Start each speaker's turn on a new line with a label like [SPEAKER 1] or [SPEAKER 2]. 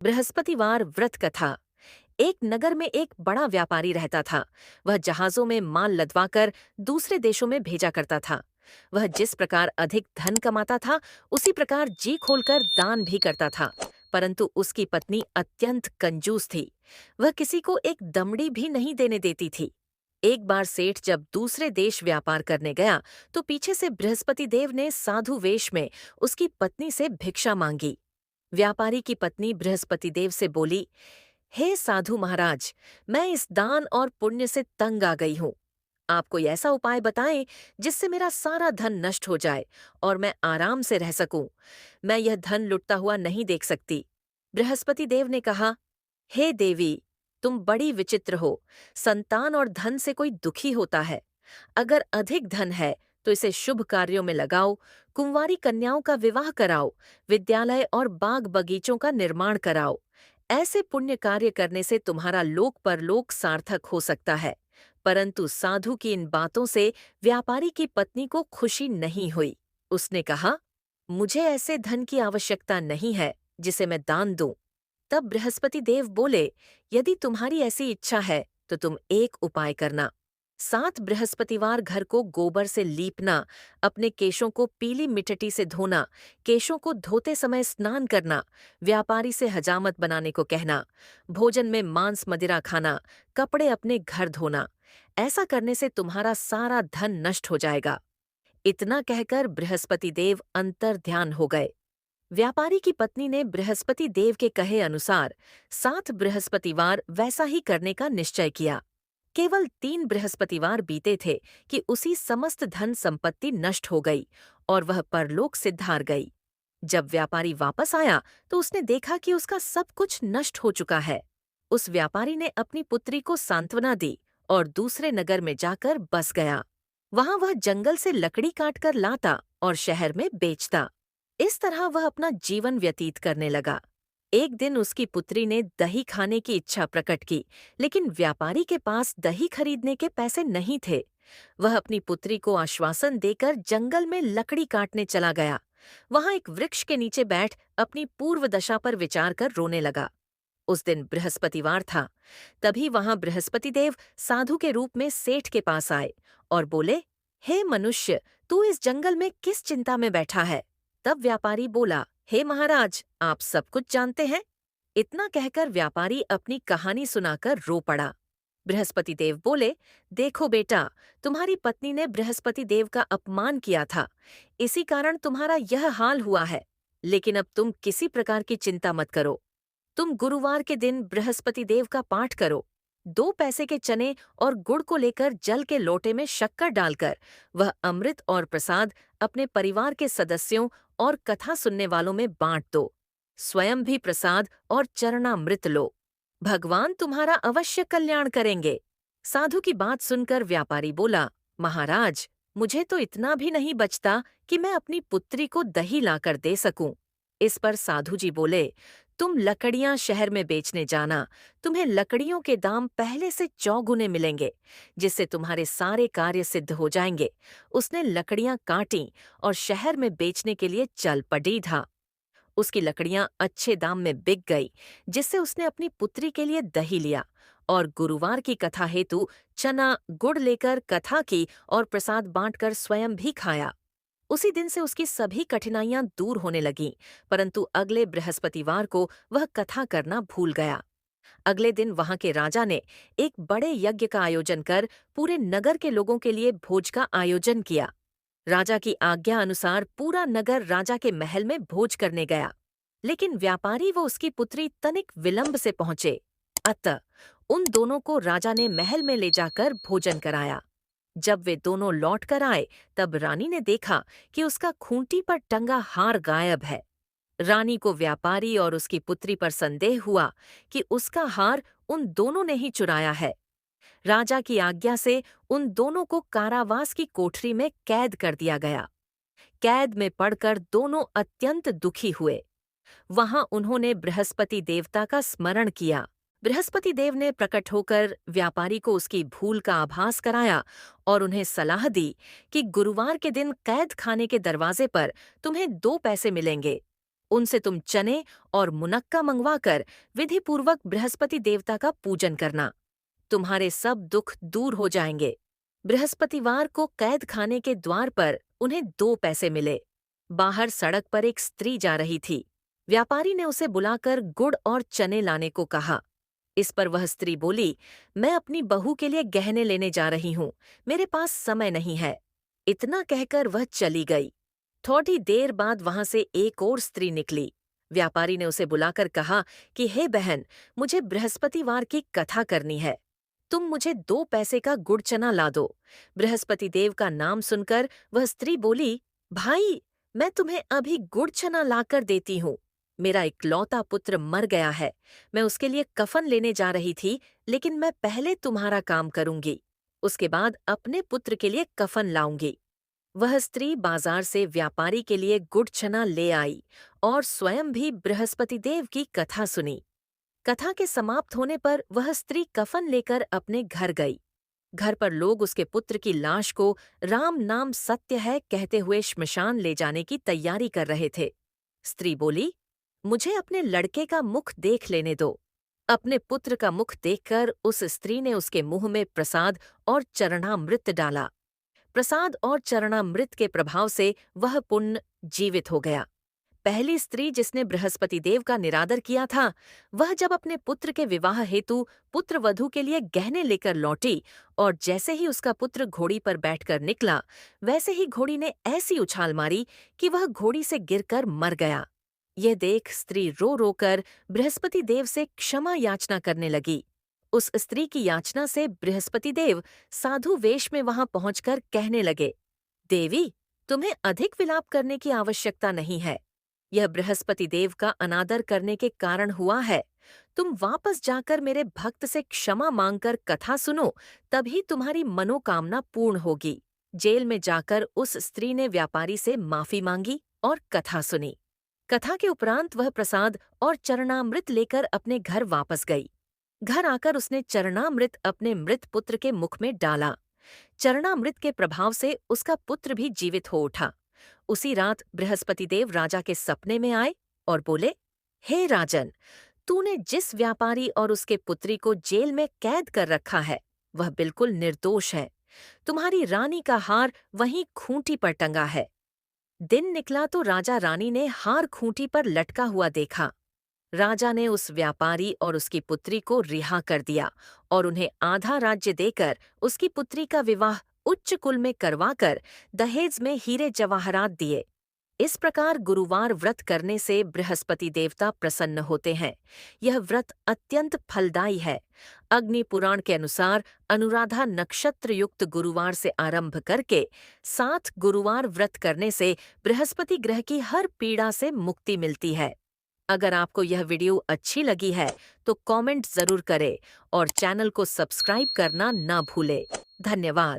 [SPEAKER 1] बृहस्पतिवार व्रत कथा। एक नगर में एक बड़ा व्यापारी रहता था। वह जहाजों में माल लदवाकर दूसरे देशों में भेजा करता था। वह जिस प्रकार अधिक धन कमाता था, उसी प्रकार जी खोलकर दान भी करता था। परंतु उसकी पत्नी अत्यंत कंजूस थी। वह किसी को एक दमड़ी भी नहीं देने देती थी। एक बार सेठ जब दूसरे देश व्यापार करने गया, तो पीछे से बृहस्पति देव ने साधु वेश में उसकी पत्नी से भिक्षा मांगी। व्यापारी की पत्नी बृहस्पति देव से बोली, हे साधु महाराज, मैं इस दान और पुण्य से तंग आ गई हूँ। आप कोई ऐसा उपाय बताएं जिससे मेरा सारा धन नष्ट हो जाए और मैं आराम से रह सकूं। मैं यह धन लुटता हुआ नहीं देख सकती। बृहस्पति देव ने कहा, हे देवी, तुम बड़ी विचित्र हो। संतान और धन से कोई दुखी होता है। अगर अधिक धन है तो इसे शुभ कार्यों में लगाओ, कुंवारी कन्याओं का विवाह कराओ, विद्यालय और बाग बगीचों का निर्माण कराओ। ऐसे पुण्य कार्य करने से तुम्हारा लोक परलोक सार्थक हो सकता है। परंतु साधु की इन बातों से व्यापारी की पत्नी को खुशी नहीं हुई। उसने कहा, मुझे ऐसे धन की आवश्यकता नहीं है जिसे मैं दान दूं। तब बृहस्पति देव बोले, यदि तुम्हारी ऐसी इच्छा है तो तुम एक उपाय करना। 7 बृहस्पतिवार घर को गोबर से लीपना, अपने केशों को पीली मिट्टी से धोना, केशों को धोते समय स्नान करना, व्यापारी से हजामत बनाने को कहना, भोजन में मांस मदिरा खाना, कपड़े अपने घर धोना। ऐसा करने से तुम्हारा सारा धन नष्ट हो जाएगा। इतना कहकर बृहस्पति देव अंतर ध्यान हो गए। व्यापारी की पत्नी ने बृहस्पति देव के कहे अनुसार 7 बृहस्पतिवार वैसा ही करने का निश्चय किया। केवल 3 बृहस्पतिवार बीते थे कि उसी समस्त धन संपत्ति नष्ट हो गई और वह परलोक सिद्ध हार गई। जब व्यापारी वापस आया तो उसने देखा कि उसका सब कुछ नष्ट हो चुका है। उस व्यापारी ने अपनी पुत्री को सांत्वना दी और दूसरे नगर में जाकर बस गया। वहां वह जंगल से लकड़ी काटकर लाता और शहर में बेचता। इस तरह वह अपना जीवन व्यतीत करने लगा। एक दिन उसकी पुत्री ने दही खाने की इच्छा प्रकट की, लेकिन व्यापारी के पास दही खरीदने के पैसे नहीं थे। वह अपनी पुत्री को आश्वासन देकर जंगल में लकड़ी काटने चला गया। वहां एक वृक्ष के नीचे बैठ अपनी पूर्व दशा पर विचार कर रोने लगा। उस दिन बृहस्पतिवार था। तभी वहां बृहस्पति देव साधु के रूप में सेठ के पास आए और बोले, हे मनुष्य, तू इस जंगल में किस चिंता में बैठा है? तब व्यापारी बोला, हे महाराज, आप सब कुछ जानते हैं। इतना कहकर व्यापारी अपनी कहानी सुनाकर रो पड़ा। बृहस्पति देव बोले, देखो बेटा, तुम्हारी पत्नी ने बृहस्पति देव का अपमान किया था, इसी कारण तुम्हारा यह हाल हुआ है। लेकिन अब तुम किसी प्रकार की चिंता मत करो। तुम गुरुवार के दिन बृहस्पति देव का पाठ करो। 2 पैसे के चने और गुड़ को लेकर जल के लोटे में शक्कर डालकर वह अमृत और प्रसाद अपने परिवार के सदस्यों और कथा सुनने वालों में बांट दो। स्वयं भी प्रसाद और चरणामृत लो। भगवान तुम्हारा अवश्य कल्याण करेंगे। साधु की बात सुनकर व्यापारी बोला, महाराज, मुझे तो इतना भी नहीं बचता कि मैं अपनी पुत्री को दही लाकर दे सकूं। इस पर साधु जी बोले, तुम लकड़ियां शहर में बेचने जाना। तुम्हें लकड़ियों के दाम पहले से चौगुने मिलेंगे, जिससे तुम्हारे सारे कार्य सिद्ध हो जाएंगे। उसने लकड़ियां काटी और शहर में बेचने के लिए चल पड़ी था। उसकी लकड़ियां अच्छे दाम में बिक गई, जिससे उसने अपनी पुत्री के लिए दही लिया और गुरुवार की कथा हेतु चना गुड़ लेकर कथा की और प्रसाद बांटकर स्वयं भी खाया। उसी दिन से उसकी सभी कठिनाइयां दूर होने लगीं, परंतु अगले बृहस्पतिवार को वह कथा करना भूल गया। अगले दिन वहां के राजा ने एक बड़े यज्ञ का आयोजन कर पूरे नगर के लोगों के लिए भोज का आयोजन किया। राजा की आज्ञा अनुसार पूरा नगर राजा के महल में भोज करने गया, लेकिन व्यापारी व उसकी पुत्री तनिक विलंब से पहुंचे। अतः उन दोनों को राजा ने महल में ले जाकर भोजन कराया। जब वे दोनों लौट कर आए, तब रानी ने देखा कि उसका खूंटी पर टंगा हार गायब है। रानी को व्यापारी और उसकी पुत्री पर संदेह हुआ कि उसका हार उन दोनों ने ही चुराया है। राजा की आज्ञा से उन दोनों को कारावास की कोठरी में कैद कर दिया गया। कैद में पड़कर दोनों अत्यंत दुखी हुए। वहां उन्होंने बृहस्पति देवता का स्मरण किया। बृहस्पति देव ने प्रकट होकर व्यापारी को उसकी भूल का आभास कराया और उन्हें सलाह दी कि गुरुवार के दिन कैद खाने के दरवाजे पर तुम्हें 2 पैसे मिलेंगे। उनसे तुम चने और मुनक्का मंगवाकर विधिपूर्वक बृहस्पति देवता का पूजन करना। तुम्हारे सब दुख दूर हो जाएंगे। बृहस्पतिवार को कैद खाने के द्वार पर उन्हें 2 पैसे मिले। बाहर सड़क पर एक स्त्री जा रही थी। व्यापारी ने उसे बुलाकर गुड़ और चने लाने को कहा। इस पर वह स्त्री बोली, मैं अपनी बहू के लिए गहने लेने जा रही हूँ, मेरे पास समय नहीं है। इतना कहकर वह चली गई। थोड़ी देर बाद वहां से एक और स्त्री निकली। व्यापारी ने उसे बुलाकर कहा कि हे बहन, मुझे बृहस्पतिवार की कथा करनी है। तुम मुझे 2 पैसे का गुड़ चना ला दो। बृहस्पति देव का नाम सुनकर वह स्त्री बोली, भाई, मैं तुम्हें अभी गुड़ चना लाकर देती हूँ। मेरा इकलौता पुत्र मर गया है। मैं उसके लिए कफन लेने जा रही थी, लेकिन मैं पहले तुम्हारा काम करूंगी। उसके बाद अपने पुत्र के लिए कफन लाऊंगी। वह स्त्री बाजार से व्यापारी के लिए गुड़ चना ले आई और स्वयं भी बृहस्पति देव की कथा सुनी। कथा के समाप्त होने पर वह स्त्री कफन लेकर अपने घर गई। घर पर लोग उसके पुत्र की लाश को राम नाम सत्य है कहते हुए श्मशान ले जाने की तैयारी कर रहे थे। स्त्री बोली, मुझे अपने लड़के का मुख देख लेने दो। अपने पुत्र का मुख देखकर उस स्त्री ने उसके मुंह में प्रसाद और चरणामृत डाला। प्रसाद और चरणामृत के प्रभाव से वह पुण्य जीवित हो गया। पहली स्त्री जिसने बृहस्पति देव का निरादर किया था, वह जब अपने पुत्र के विवाह हेतु पुत्रवधू के लिए गहने लेकर लौटी और जैसे ही उसका पुत्र घोड़ी पर बैठकर निकला, वैसे ही घोड़ी ने ऐसी उछाल मारी कि वह घोड़ी से गिरकर मर गया। यह देख स्त्री रो रोकर बृहस्पति देव से क्षमा याचना करने लगी। उस स्त्री की याचना से बृहस्पति देव साधु वेश में वहां पहुंचकर कहने लगे, देवी, तुम्हें अधिक विलाप करने की आवश्यकता नहीं है। यह बृहस्पति देव का अनादर करने के कारण हुआ है। तुम वापस जाकर मेरे भक्त से क्षमा मांगकर कथा सुनो, तभी तुम्हारी मनोकामना पूर्ण होगी। जेल में जाकर उस स्त्री ने व्यापारी से माफी मांगी और कथा सुनी। कथा के उपरांत वह प्रसाद और चरणामृत लेकर अपने घर वापस गई। घर आकर उसने चरणामृत अपने मृत पुत्र के मुख में डाला। चरणामृत के प्रभाव से उसका पुत्र भी जीवित हो उठा। उसी रात बृहस्पति देव राजा के सपने में आए और बोले, हे राजन, तूने जिस व्यापारी और उसके पुत्री को जेल में कैद कर रखा है, वह बिल्कुल निर्दोष है। तुम्हारी रानी का हार वहीं खूंटी पर टंगा है। दिन निकला तो राजा रानी ने हार खूंटी पर लटका हुआ देखा। राजा ने उस व्यापारी और उसकी पुत्री को रिहा कर दिया और उन्हें आधा राज्य देकर उसकी पुत्री का विवाह उच्च कुल में करवाकर दहेज में हीरे जवाहरात दिए। इस प्रकार गुरुवार व्रत करने से बृहस्पति देवता प्रसन्न होते हैं। यह व्रत अत्यंत फलदायी है। अग्नि पुराण के अनुसार अनुराधा नक्षत्र युक्त गुरुवार से आरंभ करके 7 गुरुवार व्रत करने से बृहस्पति ग्रह की हर पीड़ा से मुक्ति मिलती है। अगर आपको यह वीडियो अच्छी लगी है तो कमेंट जरूर करें और चैनल को सब्सक्राइब करना ना भूलें। धन्यवाद।